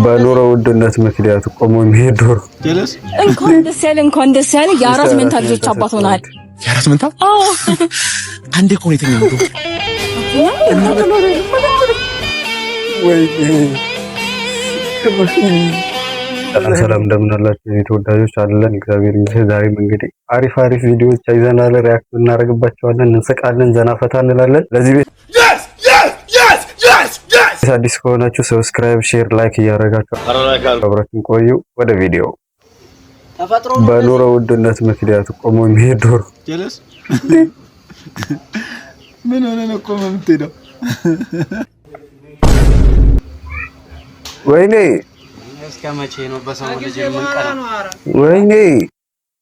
በኑሮ ውድነት ምክንያት ቆሞ የሚሄድ ዶሮ እንኳን ደስ ያለ የአራት መንታ ልጆች አባት ሆናል። የአራት መንታ? አዎ አንዴ እኮ ነው የተኛው። ሰላም እንደምን አላችሁ የተወዳጆች? አለን እግዚአብሔር ይመስገን። ዛሬም እንግዲህ አሪፍ ቪዲዮዎች አይዘናል፣ ሪአክት እናደርግባቸዋለን፣ እንስቃለን፣ ዘና ፈታ እንላለን። ለዚህ ቤት አዲስ ከሆናችሁ ሰብስክራይብ፣ ሼር፣ ላይክ እያደረጋችሁ አብራችሁን ቆዩ። ወደ ቪዲዮ። በኑሮ ውድነት ምክንያት ቆሞ የሚሄድ ዶሮ ምን ሆነ ነው ቆሞ የምትሄደው? ወይኔ እስከመቼ ነው በሰው ልጅ የምንቀረው? ወይኔ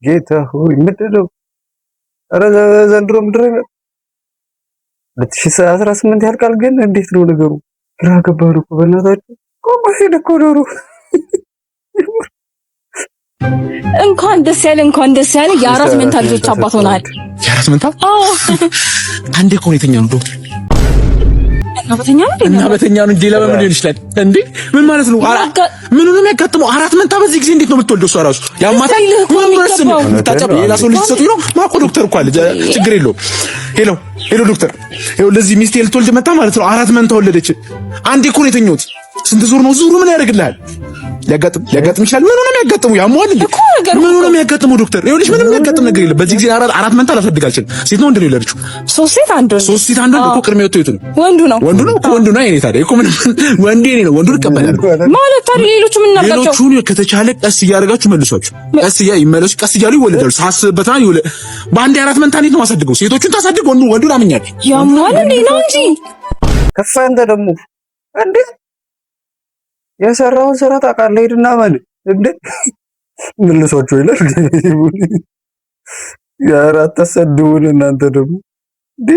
ጌታ ሆይ ምንድን ነው? ኧረ ዘንድሮ ምድር 2018 ያልቃል። ግን እንዴት ነው ነገሩ? ግራ ገባኝ እኮ በእናታችሁ። ቆሞ ሄደ እኮ ዶሮ። እንኳን ደስ ያለ የአራት መንታ ልጆች አባት ሆናል። የአራት መንታ? አዎ አንዴ እኮ ነው የተኛው ዶክተር። እና በተኛ ነው እንዴ? ለምን ሊሆን ይችላል እንዴ? ምን ማለት ነው? ምን ነው የሚያጋጥመው? አራት መንታ በዚህ ጊዜ እንዴት ነው የምትወልደው? እሷ ራሱ ያማታል። ምን ወርስ ነው ታጫብ? ሌላ ሰው ልጅ ሰጥቶ ነው ማቆ ዶክተር እኮ አለ። ችግር የለውም። ሄሎ ዶክተር፣ ይኸው ለዚህ ሚስቴ ልትወልድ መጣ ማለት ነው። አራት መንታ ወለደች። አንዴ እኮ ነው የተኛሁት። ስንት ዙር ነው? ዙሩ ምን ያደርግልሃል? ሊያጋጥም ይችላል። ምን ነው የሚያጋጥመው? ያሟል እንዴ? ምን ነው የሚያጋጥመው ዶክተር? ይኸውልሽ ምንም የሚያጋጥም ነገር የለም። በዚህ ጊዜ አራት መንታ ላሳድግ አልችልም። ሴት ነው እንደሌለ ልጅ ሶስት ሴት አንድ እኮ ቅድሚያ ወጥቶ የቱ ነው? ወንዱ ነው ወንዱ ነው። እኔ ታዲያ እኮ ምንም ወንዴ ነው። ወንዱን እቀበላለሁ ማለት ታዲያ ሌሎቹ ምን እናርጋቸው? ሌሎቹን ከተቻለ ቀስ እያደረጋችሁ መልሷቸው። ቀስ እያሉ ይወለዳሉ። ሳስበታ ይወለ በአንዴ አራት መንታ እንዴት ነው ማሳድገው? ሴቶቹን ታሳድግ፣ ወንዱን አምኛለሁ። ያሟል እንዴ ነው እንጂ ከፋ አንተ ደግሞ እንዴ የሰራውን ስራ ታውቃለህ። ሄድና ማለት እንዴ መልሷቸው ይላል። የአራት ተሰድቡን እናንተ ደግሞ እንዴ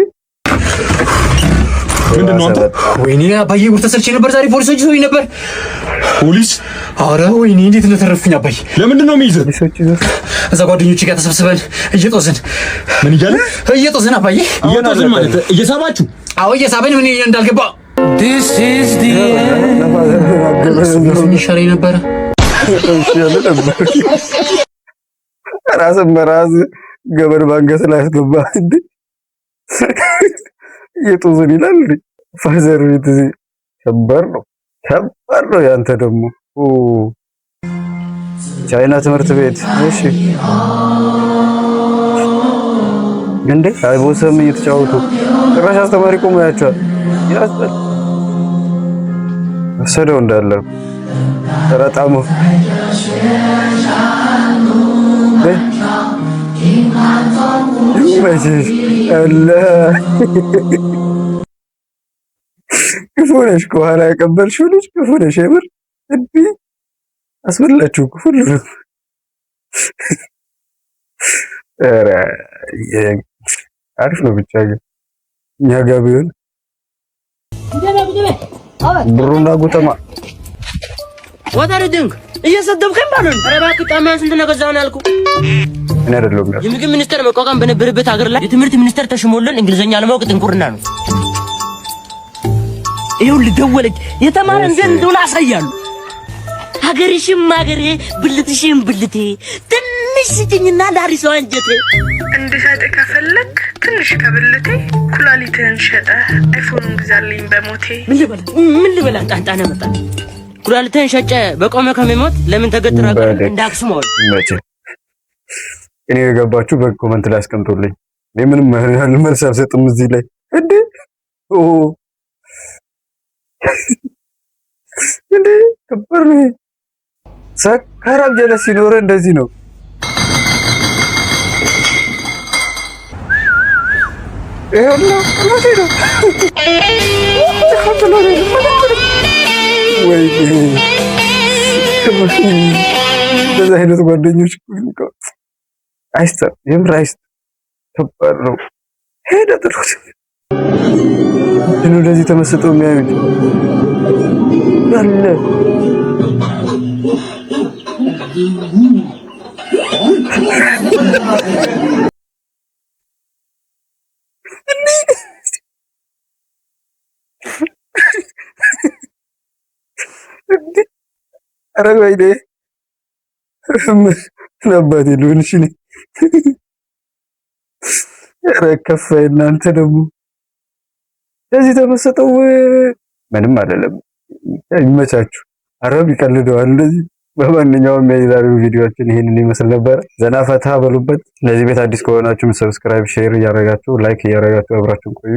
ምንድነው አንተ? ወይኔ አባዬ ጉር ተሰርቼ ነበር ዛሬ። ፖሊሶች ይዘውኝ ነበር። ፖሊስ? ኧረ ወይኔ እንዴት እንደተረፍኩኝ አባዬ። ለምንድን ነው የሚይዘው? እዛ ጓደኞቼ ጋር ተሰብስበን እየጦዝን። ምን እያለ? እየጦዝን አባዬ። እየጦዝን ማለት እየሳባችሁ? አዎ እየሳበን ምን እንዳልገባ This is the end. ይሻለኝ ነበረ። ራስን በራስ ገበር ባንገት ላይ አስገባ እንዴ የጦዝን ይላል እንዴ? ፋዘር ቤት ከባድ ነው ያንተ ደግሞ ቻይና ትምህርት ቤት። እሺ እንዴ አይቦሰም እየተጫወቱ ጭራሽ አስተማሪ ቆሞ ያቻል ያስጠል ወሰደው እንዳለ ተራጣሙ ይመችሽ አለ ክፉ ነሽ። ከኋላ ያቀበልሽው ልጅ ክፉ ነሽ። የምር እንዴ አስበላችሁ ክፉ ነው። ኧረ አሪፍ ነው ብቻ ግን እኛ ጋር ቢሆን ብሩና ጉተማ ወጣሪ ድንክ እየሰደብከኝ ባሉን። ኧረ እባክህ ጣማን ስንት ነው ገዛውን ያልኩ? እኔ አይደለም ያልኩ። የምግብ ሚኒስቴር መቋቋም በነበረበት ሀገር ላይ የትምህርት ሚኒስቴር ተሽሞልን እንግሊዘኛ ለማወቅ ጥንቁርና ነው። ይኸውልህ ደወለች። የተማረ እንደሆነ አሳያለሁ። ሀገርሽም ሀገሬ ብልትሽም ብልቴ ትንሽ ስጭኝና ዳሪሰው አንጀቴ። እንድሰጥ ከፈለክ ትንሽ ከብልቴ ኩላሊትህን ሸጠ አይፎኑን ግዛልኝ በሞቴ። ምን ልበላ አንጣና መጣ። ኩላሊትህን ሸጨ በቆመ ከመሞት ለምን ተገትራ እንዳክስመዋል መቼ እኔ የገባችሁ በኮመንት ላይ አስቀምጡልኝ። እኔ ምንም መልስ አልሰጥም እዚህ ላይ እንዴ እንዴ ከበር ነው ሰካራም ጀለስ ሲኖር እንደዚህ ነው። ይሄውና ማለት ነው ወይ እንደዚህ አይነት ጓደኞች አይስተ የምራይስት ከባድ ነው። ሄደ ጥሩት እኔ እንደዚህ ተመስጦ የሚያዩት አለ ኧረ ወይኔ ነባት ይሉን እሺ ኧረ ከፋይ እናንተ ደግሞ ለዚህ ተመሰጠው ምንም አይደለም ይመቻችሁ አረብ ይቀልደዋል እንደዚህ በማንኛውም የዛሬው ቪዲዮአችን ይሄንን ይመስል ነበር ዘና ፈታ በሉበት ለዚህ ቤት አዲስ ከሆናችሁ ሰብስክራይብ ሼር ያረጋችሁ ላይክ ያረጋችሁ አብራችሁን ቆዩ